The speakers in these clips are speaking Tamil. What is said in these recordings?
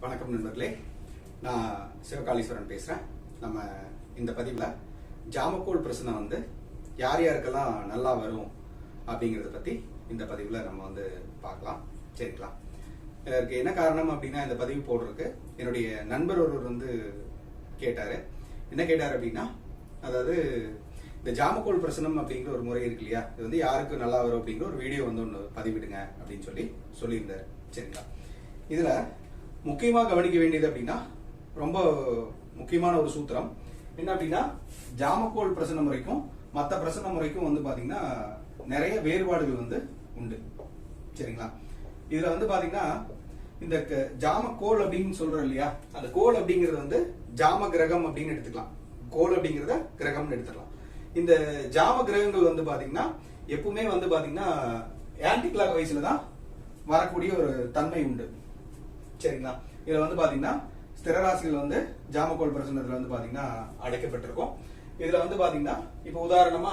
வணக்கம் நண்பர்களே, நான் சிவகாளீஸ்வரன் பேசுகிறேன். நம்ம இந்த பதிவில் ஜாமக்கோல் பிரச்சனை யார் யாருக்கெல்லாம் நல்லா வரும் அப்படிங்கிறத பற்றி இந்த பதிவில் நம்ம பார்க்கலாம். சரிங்களா? இதற்கு என்ன காரணம் அப்படின்னா, இந்த பதிவு போடுறதுக்கு என்னுடைய நண்பர் ஒருவர் கேட்டார். என்ன கேட்டார் அப்படின்னா, அதாவது இந்த ஜாமக்கோல் பிரசனம் அப்படிங்கிற ஒரு முறை இருக்கு இல்லையா, இது யாருக்கு நல்லா வரும் அப்படிங்கிற ஒரு வீடியோ ஒன்று பதிவிடுங்க அப்படின்னு சொல்லியிருந்தார். சரிங்களா? இதில் முக்கியமாக கவனிக்க வேண்டியது அப்படின்னா, ரொம்ப முக்கியமான ஒரு சூத்திரம் என்ன அப்படின்னா, ஜாமக்கோல் பிரசன முறைக்கும் மற்ற பிரசன முறைக்கும் பாத்தீங்கன்னா நிறைய வேறுபாடுகள் உண்டு. சரிங்களா? இதுல பாத்தீங்கன்னா, இந்த ஜாமக்கோல் அப்படின்னு சொல்றோம் இல்லையா, அந்த கோல் அப்படிங்கிறது ஜாம கிரகம் அப்படின்னு எடுத்துக்கலாம். கோல் அப்படிங்கிறத கிரகம்னு எடுத்துக்கலாம். இந்த ஜாம கிரகங்கள் பாத்தீங்கன்னா எப்பவுமே பாத்தீங்கன்னா ஆன்டி கிளாக் வைஸ்ல தான் வரக்கூடிய ஒரு தன்மை உண்டு. சரிங்களா? இதுல பாத்தீங்கன்னா ஸ்திரராசிகள் ஜாமக்கோல் பிரசனத்துல பாத்தீங்கன்னா அடைக்கப்பட்டிருக்கும். இதுல பாத்தீங்கன்னா இப்ப உதாரணமா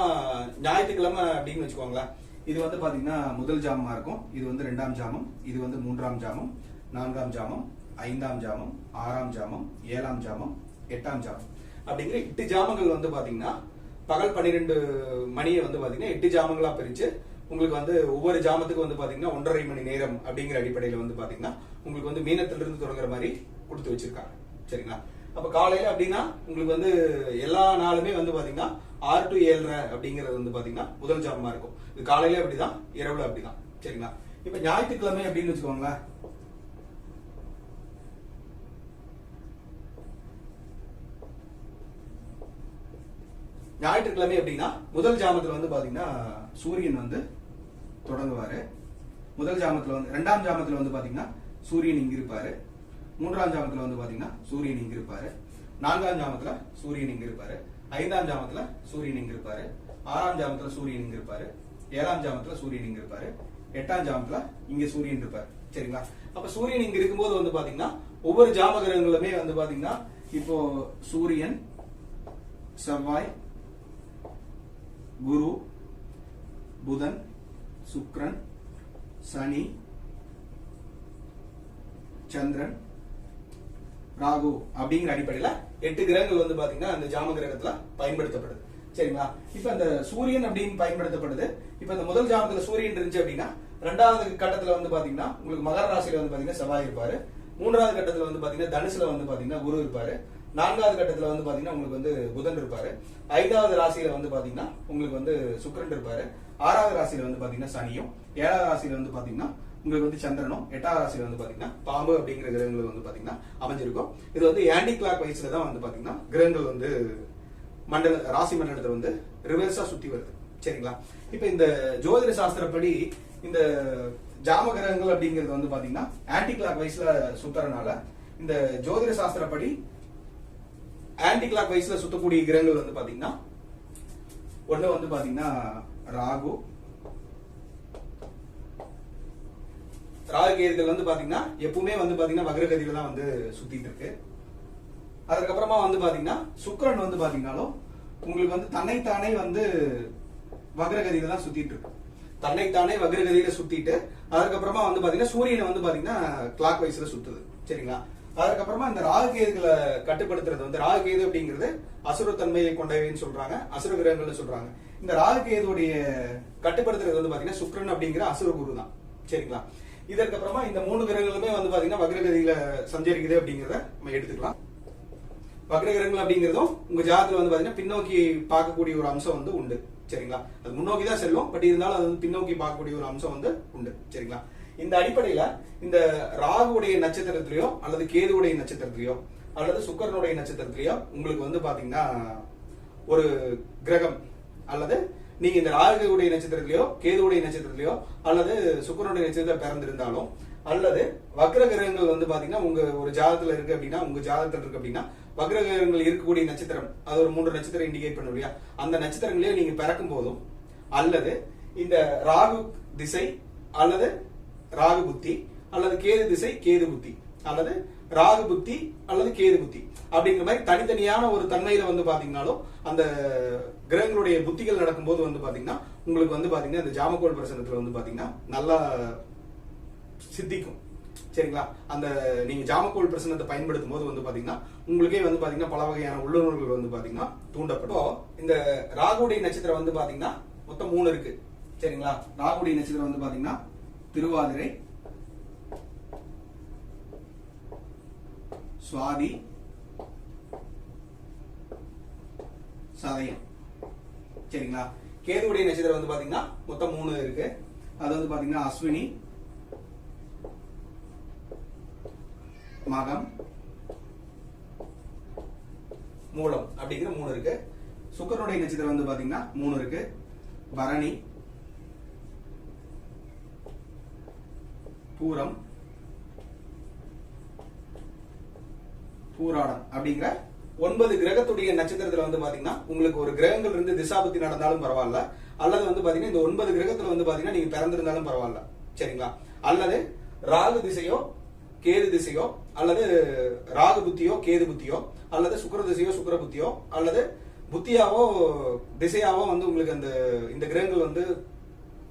ஞாயிற்றுக்கிழமை அப்படின்னு வச்சுக்கோங்களேன். இது பாத்தீங்கன்னா முதல் ஜாமமா இருக்கும். இது ரெண்டாம் ஜாமம், இது மூன்றாம் ஜாமம், நான்காம் ஜாமம், ஐந்தாம் ஜாமம், ஆறாம் ஜாமம், ஏழாம் ஜாமம், எட்டாம் ஜாமம் அப்படிங்கிற 8 ஜாமங்கள் பாத்தீங்கன்னா பகல் 12 மணியை பாத்தீங்கன்னா 8 ஜாமங்களா பிரிச்சு உங்களுக்கு ஒவ்வொரு ஜாமத்துக்கு பாத்தீங்கன்னா 1.5 மணி நேரம் அப்படிங்கிற அடிப்படையில பாத்தீங்கன்னா உங்களுக்கு மீனத்திலிருந்து தொடங்குற மாதிரி கொடுத்து வச்சிருக்காங்க. சரிங்களா? அப்ப காலையில அப்படின்னா உங்களுக்கு எல்லா நாளுமே பாத்தீங்கன்னா 6 to 7:30 அப்படிங்கிறது பாத்தீங்கன்னா முதல் ஜாமமா இருக்கும். இது காலையில அப்படிதான், இரவுல அப்படிதான். சரிங்களா? இப்ப ஞாயிற்றுக்கிழமை அப்படின்னு வச்சுக்கோங்களேன். ஞாயிற்றுக்கிழமை அப்படின்னா முதல் ஜாமத்துல பாத்தீங்கன்னா சூரியன் தொடங்குவாரு. முதல் ஜாமத்துல இரண்டாம் ஜாமத்துல பாத்தீங்கன்னா சூரியன் இங்க இருப்பாரு. மூன்றாம் ஜாமத்துல பாத்தீங்கன்னா சூரியன் இங்க இருப்பாரு. நான்காம் ஜாமத்துல சூரியன் இங்க இருப்பாரு. ஐந்தாம் ஜாமத்துல சூரியன் இங்க இருப்பாரு. ஆறாம் ஜாமத்துல சூரியன் இங்க இருப்பாரு. ஏழாம் ஜாமத்துல சூரியன் இங்க இருப்பாரு. எட்டாம் ஜாமத்துல இங்க சூரியன் இருப்பாரு. சரிங்களா? அப்ப சூரியன் இங்க இருக்கும்போது பாத்தீங்கன்னா ஒவ்வொரு ஜாம கிரகங்களுமே பாத்தீங்கன்னா இப்போ சூரியன், செவ்வாய், குரு, புதன், சுக்கிரன், சனி, சந்திரன், ராகு அப்படிங்கிற அடிப்படையில 8 கிரகங்கள் பாத்தீங்கன்னா அந்த ஜாம கிரகத்துல பயன்படுத்தப்படுது. சரிங்களா? இப்ப அந்த சூரியன் அப்படின்னு பயன்படுத்தப்படுது. இப்ப இந்த முதல் ஜாமத்துல சூரியன் இருந்துச்சு அப்படின்னா, ரெண்டாவது கட்டத்துல பாத்தீங்கன்னா உங்களுக்கு மகர ராசியில பாத்தீங்கன்னா செவ்வாய் இருப்பாரு. மூன்றாவது கட்டத்துல பாத்தீங்கன்னா தனுசுல பாத்தீங்கன்னா குரு இருப்பாரு. நான்காவது கட்டத்துல பாத்தீங்கன்னா உங்களுக்கு புதன் இருப்பாரு. ஐந்தாவது ராசியில பாத்தீங்கன்னா உங்களுக்கு சுக்கிரன் இருப்பாரு. ஆறாவது ராசியில பாத்தீங்கன்னா சனியும், ஏழாவது ராசியில பாத்தீங்கன்னா உங்களுக்கு சந்திரனும், எட்டாவது ராசியில பாத்தீங்கன்னா பாம்பு அப்படிங்கிற கிரகங்கள் பாத்தீங்கன்னா அமைஞ்சிருக்கும். இது ஆன்டி கிளாக் வைஸ்ல தான் பாத்தீங்கன்னா கிரகங்கள் ராசி மண்டலத்தை ரிவர்ஸா சுத்தி வருது. சரிங்களா? இப்ப இந்த ஜோதிட சாஸ்திரப்படி இந்த ஜாம கிரகங்கள் அப்படிங்கிறது பாத்தீங்கன்னா ஆன்டி கிளாக் வைஸ்ல சுத்துறதுனால, இந்த ஜோதிட சாஸ்திரப்படி ஆன்டி கிளாக் வைஸ்ல சுத்தக்கூடிய கிரகங்கள் பாத்தீங்கன்னா ஒண்ணு பாத்தீங்கன்னா ராகு கேதுகள் பாத்தீங்கன்னா எப்பவுமே பாத்தீங்கன்னா வக்ரகதியில தான் சுத்திட்டு இருக்கு. அதுக்கப்புறமா பாத்தீங்கன்னா சுக்கிரன் பாத்தீங்கன்னாலும் உங்களுக்கு தன்னைத்தானே வக்ரகதியில தான் சுத்திட்டு இருக்கு. தன்னைத்தானே வக்ரகதியில சுத்திட்டு அதுக்கப்புறமா பாத்தீங்கன்னா சூரியனை பாத்தீங்கன்னா கிளாக் வைஸ்ல சுத்துது. சரிங்களா? அதுக்கப்புறமா இந்த ராகு கேதுகளை கட்டுப்படுத்துறது ராகு கேது அப்படிங்கிறது அசுரத்தன்மையை கொண்டவைன்னு சொல்றாங்க, அசுர கிரகங்கள்னு சொல்றாங்க. இந்த ராகு கேதுடைய கட்டுப்படுத்துறது பாத்தீங்கன்னா சுக்கிரன் அப்படிங்கிற அசுர குரு தான். சரிங்களா? இதற்கு அப்புறமா இந்த 3 கிரகங்களுமே பாத்தீங்கன்னா வக்ரகதியில சஞ்சரிக்குது அப்படிங்கறத நம்ம எடுத்துக்கலாம். வக்ர கிரகங்கள் அப்படிங்கிறதும் உங்க ஜாதகத்துல பாத்தீங்கன்னா பின்னோக்கி பார்க்கக்கூடிய ஒரு அம்சம் உண்டு. சரிங்களா? அது முன்னோக்கி தான் செல்லும், பட் இருந்தாலும் அது பின்னோக்கி பார்க்கக்கூடிய ஒரு அம்சம் உண்டு. சரிங்களா? இந்த அடிப்படையில இந்த ராகுடைய நட்சத்திரத்திலேயோ அல்லது கேதுவுடைய நட்சத்திரத்திலேயோ அல்லது சுக்கிரனுடைய நட்சத்திரத்திலேயோ உங்களுக்கு பாத்தீங்கன்னா ஒரு கிரகம், அல்லது நீங்க இந்த ராகுடைய நட்சத்திரத்திலேயோ கேதுவுடைய நட்சத்திரத்திலேயோ அல்லது சுக்கிரனுடைய நட்சத்திரத்தில் பிறந்திருந்தாலும், அல்லது வக்ர கிரகங்கள் பாத்தீங்கன்னா உங்க ஒரு ஜாதகத்துல இருக்கு அப்படின்னா, உங்க ஜாதகத்துல இருக்கு அப்படின்னா வக்ர கிரகங்கள் இருக்கக்கூடிய நட்சத்திரம், அது ஒரு 3 நட்சத்திரம் இண்டிகேட் பண்ணும் இல்லையா, அந்த நட்சத்திரங்களே நீங்க பிறக்கும் போதும், அல்லது இந்த ராகு திசை அல்லது ராகு புத்தி, அல்லது கேது திசை கேது புத்தி, அல்லது ராகு புத்தி அல்லது கேது புத்தி அப்படிங்கிற மாதிரி தனித்தனியான ஒரு தன்மையில பாத்தீங்கன்னாலும் அந்த கிரகங்களுடைய புத்திகள் நடக்கும்போது பாத்தீங்கன்னா உங்களுக்கு பாத்தீங்கன்னா இந்த ஜாமக்கோல் பிரசனத்துல பாத்தீங்கன்னா நல்லா சித்திக்கும். சரிங்களா. அந்த நீங்க ஜாமக்கோள் பிரசனத்தை பயன்படுத்தும் போது வந்து பாத்தீங்கன்னா உங்களுக்கே வந்து பாத்தீங்கன்னா பல வகையான உள்ளுணர்வுகள் வந்து பாத்தீங்கன்னா தூண்டப்படும். இந்த ராகுடைய நட்சத்திரம் வந்து பாத்தீங்கன்னா மொத்தம் 3 இருக்கு. சரிங்களா. ராகுடைய நட்சத்திரம் வந்து பாத்தீங்கன்னா திருவாதிரை, சுவாதி, சதயம். சரிங்களா. கேதுவுடைய நட்சத்திரம் வந்து பாத்தீங்கன்னா மொத்தம் 3 இருக்கு. அது வந்து பாத்தீங்கன்னா அஸ்வினி, மகம், மூலம் அப்படிங்கிற 3 இருக்கு. சுக்கிரனுடைய நட்சத்திரம் வந்து பாத்தீங்கன்னா 3 இருக்கு. பரணி, பூரம், பூராடம் அப்படிங்கிற 9 கிரகத்துடைய நட்சத்திரத்துல வந்து பாத்தீங்கன்னா உங்களுக்கு ஒரு கிரகங்கள் இருந்து திசாபுத்தி நடந்தாலும் பரவாயில்ல, அல்லது வந்து பாத்தீங்கன்னா இந்த 9 கிரகத்துல வந்து பாத்தீங்கன்னா நீங்க பிறந்திருந்தாலும் பரவாயில்ல. சரிங்களா. அல்லது ராகு திசையோ கேது திசையோ, அல்லது ராகு புத்தியோ கேது புத்தியோ, அல்லது சுக்கிர திசையோ சுக்கிர புத்தியோ, அல்லது புத்தியாவோ திசையாவோ வந்து உங்களுக்கு இந்த கிரகங்கள் வந்து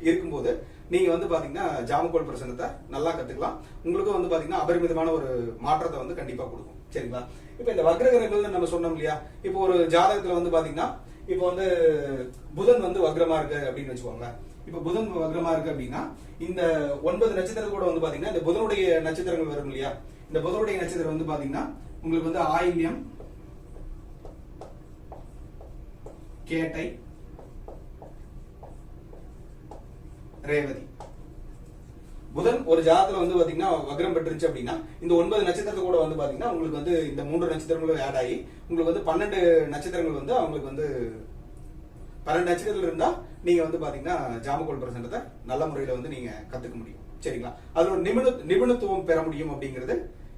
இருக்கும்போது நீங்க வந்து பாத்தீங்கன்னா ஜாமக்கோள் பிரசனத்தை நல்லா கத்துக்கலாம். உங்களுக்கும் வந்து பாத்தீங்கன்னா அபரிமிதமான ஒரு மாற்றத்தை வந்து கண்டிப்பா கொடுக்கும். சரிங்களா. இப்ப இந்த வக்ர கிரகங்கள்னு நம்ம சொன்னோம் இல்லையா. இப்போ ஒரு ஜாதகத்துல வந்து பாத்தீங்கன்னா இப்போ வந்து புதன் வந்து வக்ரமா இருக்கு அப்படின்னு வச்சுக்கோங்களேன். இப்ப புதன் வக்ரமா இருக்கு அப்படின்னா இந்த 9 நட்சத்திரத்து கூட வந்து பாத்தீங்கன்னா இந்த புதனுடைய நட்சத்திரங்கள் வரும் இல்லையா. இந்த புதனுடைய நட்சத்திரம் வந்து பாத்தீங்கன்னா உங்களுக்கு வந்து ஆயில்யம், கேட்டை, ரேவதி. புதன் ஒரு ஜாதகத்துல வந்து பாத்தீங்கன்னா வக்ரம் பெற்றுச்சு அப்படின்னா இந்த 9 நட்சத்திரத்து கூட வந்து பாத்தீங்கன்னா உங்களுக்கு வந்து இந்த 3 நட்சத்திரங்களும் ஆட் ஆகி உங்களுக்கு வந்து 12 நட்சத்திரங்கள் வந்து அவங்களுக்கு வந்து 12 நட்சத்திரத்துல இருந்தா நீங்க வந்து பாத்தீங்கன்னா ஜாமக்கோள் பிரசனத்தை நல்ல முறையில வந்து நீங்க கத்துக்க முடியும். சரிங்களா. அதுல ஒரு நிபுணத்துவம் பெற முடியும் அப்படிங்கிறது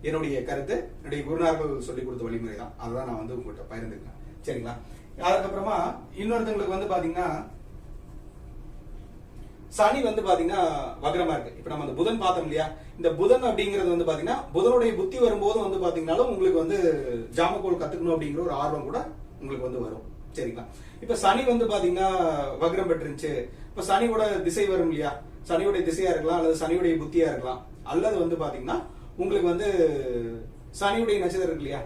என்னுடைய கருத்து. என்னுடைய குருநார்கள் சொல்லிக் கொடுத்த வழிமுறை தான். அதுதான் நான் வந்து உங்கள்கிட்ட பகிர்ந்துக்கிறேன். சரிங்களா. அதுக்கப்புறமா இன்னொருத்தவங்களுக்கு வந்து பாத்தீங்கன்னா சனி வந்து பாத்தீங்கன்னா வக்ரமா இருக்கு. இப்ப நம்ம அந்த புதன் பார்த்தோம் இல்லையா. இந்த புதன் அப்படிங்கிறது வந்து பாத்தீங்கன்னா புதனுடைய புத்தி வரும்போது வந்து பாத்தீங்கன்னாலும் உங்களுக்கு வந்து ஜாமக்கோள் கத்துக்கணும் அப்படிங்கிற ஒரு ஆர்வம் கூட உங்களுக்கு வந்து வரும். சரிங்களா. இப்ப சனி வந்து பாத்தீங்கன்னா வக்ரம் பெற்றுருச்சு. இப்ப சனியோட திசை வரும் இல்லையா. சனியுடைய திசையா இருக்கலாம், அல்லது சனியுடைய புத்தியா இருக்கலாம், அல்லது வந்து பாத்தீங்கன்னா உங்களுக்கு வந்து சனியுடைய நட்சத்திரம் இருக்கு இல்லையா.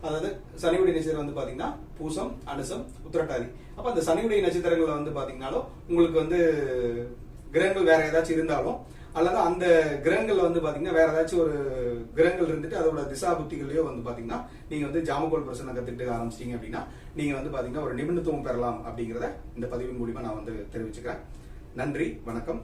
அதாவது சனியுடைய நட்சத்திரம் வந்து பாத்தீங்கன்னா பூசம், அனுசம், உத்திரட்டாதி. அப்ப அந்த சனியுடைய நட்சத்திரங்கள்ல வந்து பாத்தீங்கன்னாலும் உங்களுக்கு வந்து கிரகங்கள் வேற ஏதாச்சும் இருந்தாலும், அல்லது அந்த கிரகங்கள்ல வந்து பாத்தீங்கன்னா வேற ஏதாச்சும் ஒரு கிரகங்கள் இருந்துட்டு அதோட திசா புத்திகளையோ வந்து பாத்தீங்கன்னா நீங்க வந்து ஜாமக்கோள் பிரசனை கத்துக்கிட்டு ஆரம்பிச்சிட்டீங்க அப்படின்னா நீங்க வந்து பாத்தீங்கன்னா ஒரு நிபுணத்துவம் பெறலாம் அப்படிங்கிறத இந்த பதிவின் மூலியமா நான் வந்து தெரிவிச்சுக்கிறேன். நன்றி, வணக்கம்.